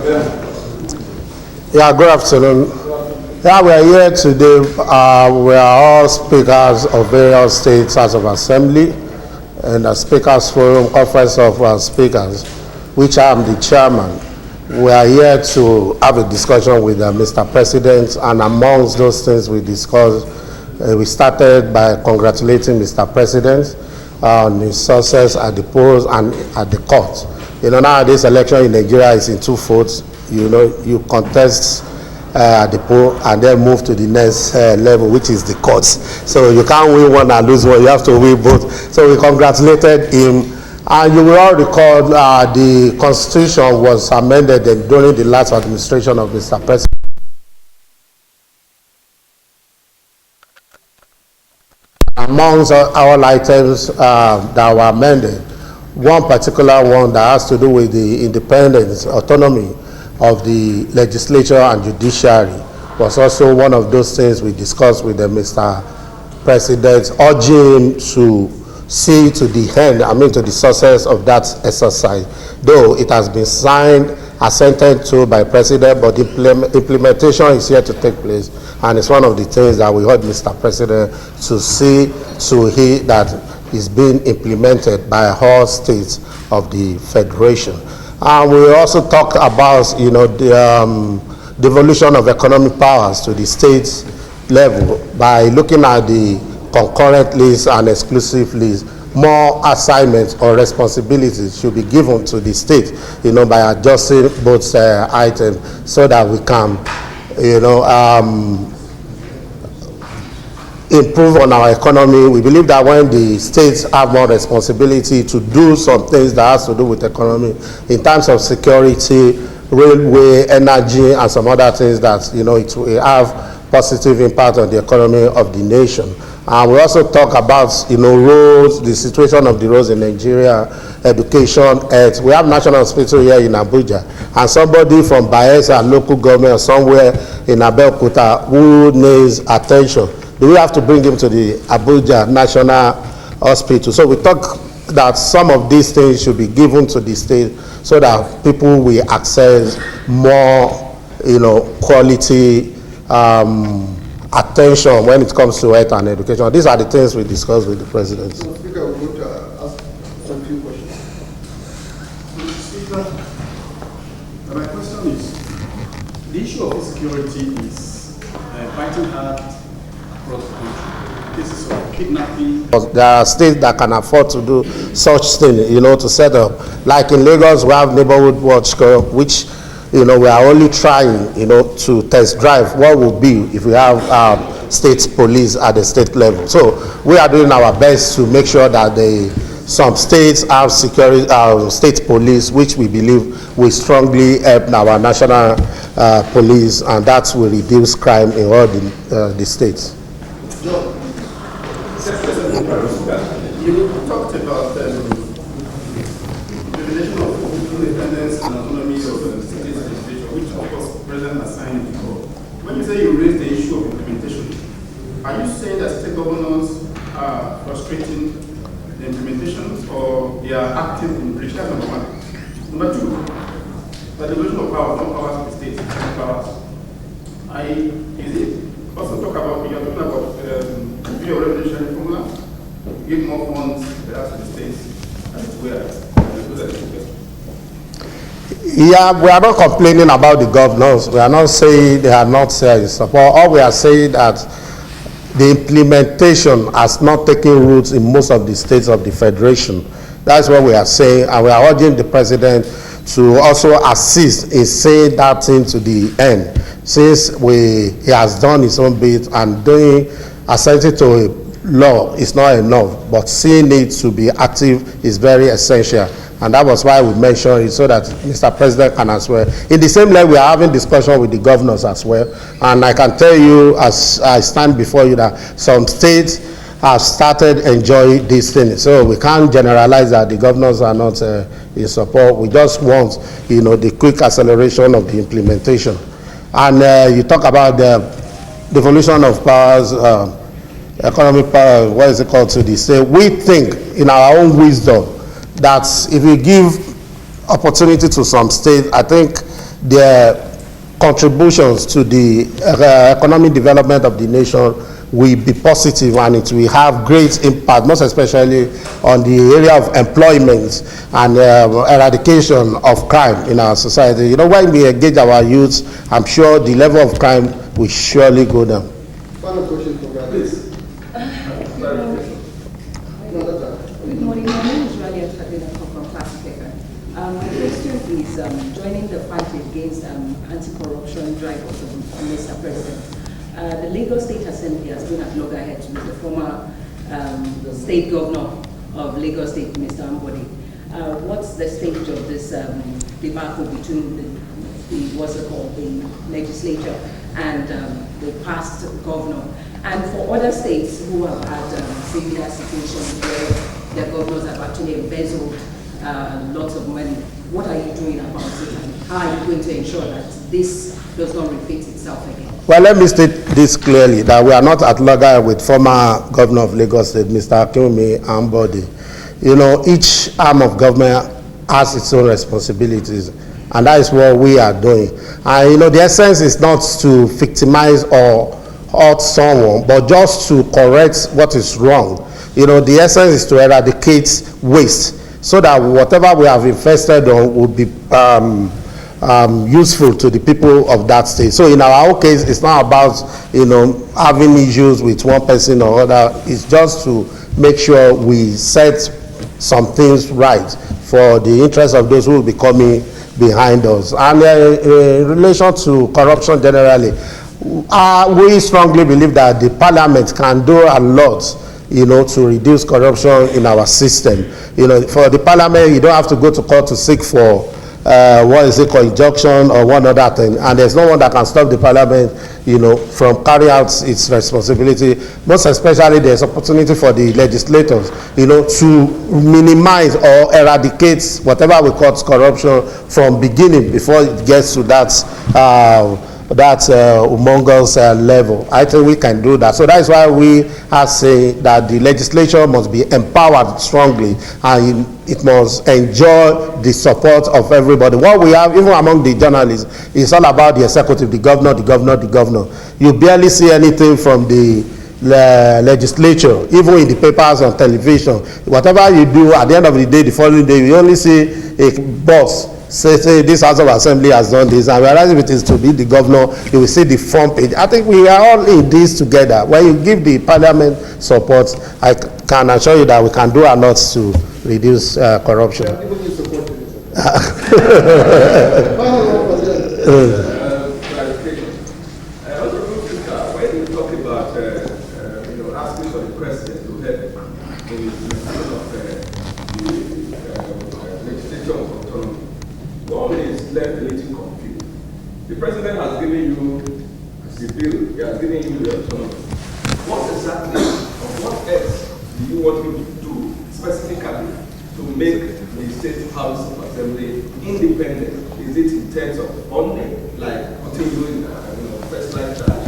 Yeah, good afternoon. Yeah, we are here today. We are all speakers of various states House of Assembly and the Speakers Forum, Conference of Speakers, which I am the chairman. We are here to have a discussion with Mr. President, and amongst those things we discussed, we started by congratulating Mr. President on his success at the polls and at the court. You know, nowadays election in Nigeria is in two folds. You know, you contest at the poll and then move to the next level, which is the courts. So you can't win one and lose one, you have to win both. So we congratulated him. And you will all recall the Constitution was amended during the last administration of Mr. President. Amongst all items that were amended, one particular one that has to do with the independence, autonomy of the legislature and judiciary was also one of those things we discussed with Mr. President, urging him to see to the end, to the success of that exercise. Though it has been signed, assented to by President, but implementation is yet to take place, and it's one of the things that we heard Mr. President to see to he that is being implemented by all states of the Federation. And we also talked about, you know, the devolution of economic powers to the states level by looking at the concurrent list and exclusive list. More assignments or responsibilities should be given to the state, you know, by adjusting both items so that we can, you know, improve on our economy. We believe that when the states have more responsibility to do some things that has to do with economy in terms of security, railway, energy, and some other things that, you know, it will have positive impact on the economy of the nation. And we also talk about, you know, roads, the situation of the roads in Nigeria, education, health. We have National Hospital here in Abuja, and somebody from Bayelsa local government or somewhere in Abeokuta who needs attention, do we have to bring him to the Abuja National Hospital? So we talk that some of these things should be given to the state so that people will access more, you know, quality attention when it comes to health and education. These are the things we discussed with the President. So, Speaker, we would ask some few questions. Speaker, my question is, the issue of insecurity is fighting hard across the country. Cases of kidnapping. There are states that can afford to do such thing, you know, to set up. Like in Lagos, we have Neighborhood Watch, which, you know, we are only trying, you know, to test drive what would be if we have state police at the state level. So we are doing our best to make sure that some states have security, state police, which we believe will strongly help our national police, and that will reduce crime in all the states. John, you talked about the relation of independence and autonomy of the state legislature, which of course the President has signed before. When you say you raise the issue of implementation, are you saying that state governors are frustrating the implementations, or they are active in breach? That's number one. Number two, the division of power, not powers of the states, powers. Is it also talk about, you're talking about your revolutionary formula, give more funds perhaps to the states, and it's where yeah, we are not complaining about the governors. We are not saying they are not in support. All we are saying that the implementation has not taken roots in most of the states of the Federation. That's what we are saying, and we are urging the President to also assist in saying that thing to the end, since he has done his own bit, and doing assenting to a law is not enough, but seeing it to be active is very essential. And that was why we mentioned it, so that Mr. President can as well. In the same way, we are having discussion with the governors as well. And I can tell you, as I stand before you, that some states have started enjoying this thing. So we can't generalize that the governors are not in support. We just want, you know, the quick acceleration of the implementation. And you talk about the devolution of powers, economic power, what is it called to the state? We think, in our own wisdom, that if we give opportunity to some states, I think their contributions to the economic development of the nation will be positive, and it will have great impact, most especially on the area of employment and eradication of crime in our society. You know, when we engage our youths, I'm sure the level of crime will surely go down. Final question for Brad. Please. Good morning. My name is Ralia from Classic Paper. My question is joining the fight against anti-corruption drive of Mr. President. The Lagos State Assembly has been at loggerheads with the former state governor of Lagos State, Mr. Ambode. What's the stage of this debacle between the legislature and the past governor? And for other states who have had similar situations where their governors have actually embezzled lots of money, what are you doing about it? And how are you going to ensure that this does not repeat itself again? Well, let me state this clearly, that we are not at loggerheads with former governor of Lagos State, Mr. Akinwumi Ambode. You know, each arm of government has its own responsibilities, and that is what we are doing. And you know, the essence is not to victimize or hurt someone, but just to correct what is wrong. You know, the essence is to eradicate waste, so that whatever we have invested on will be useful to the people of that state. So in our own case, it's not about, you know, having issues with one person or other. It's just to make sure we set some things right for the interest of those who will be coming behind us. And in relation to corruption generally, we strongly believe that the parliament can do a lot, you know, to reduce corruption in our system. You know, for the parliament, you don't have to go to court to seek for injunction or one other thing, and there's no one that can stop the parliament, you know, from carrying out its responsibility. Most especially, there's opportunity for the legislators, you know, to minimize or eradicate whatever we call corruption from beginning before it gets to that humongous level. I think we can do that. So that's why we are saying that the legislature must be empowered strongly, and it must enjoy the support of everybody. What we have, even among the journalists, is all about the executive, the governor, the governor, the governor. You barely see anything from the legislature, even in the papers on television. Whatever you do, at the end of the day, the following day, you only see a boss say this House of Assembly has done this, and whereas if it is to be the governor, you will see the front page. I think we are all in this together. When you give the parliament support, I can assure you that we can do a lot to reduce corruption. When you talk about asking for the president to help in the legislature of autonomy, one is left a little confused. The president has given you the bill, he has given you the autonomy. What exactly, or what else do you want him to do specifically to make the State House of Assembly independent? Is it in terms of funding, like putting you in first line charge?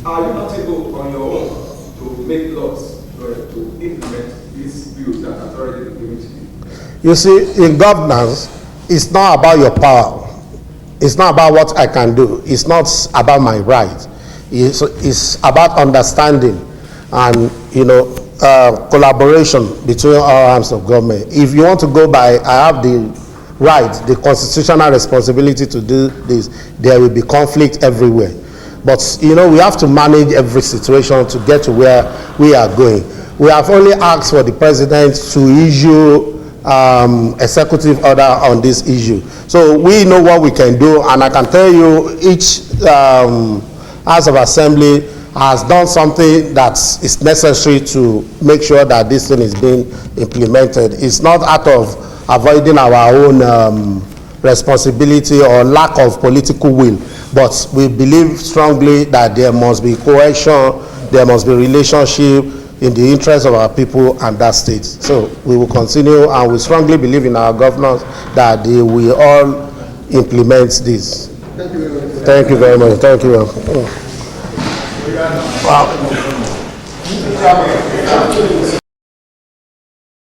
Are you not able on your own to make laws to implement these bills that have already been given to you? You see, in governance, it's not about your power. It's not about what I can do. It's not about my right. It's about understanding and, you know, collaboration between all arms of government. If you want to go by, I have the right, the constitutional responsibility to do this, there will be conflict everywhere. But, you know, we have to manage every situation to get to where we are going. We have only asked for the president to issue executive order on this issue. So we know what we can do, and I can tell you each House of Assembly has done something that is necessary to make sure that this thing is being implemented. It's not out of avoiding our own responsibility or lack of political will, but we believe strongly that there must be cohesion, there must be relationship in the interest of our people and that state. So we will continue, and we strongly believe in our governors that they will all implement this. Thank you very much. Thank you very much. Wow.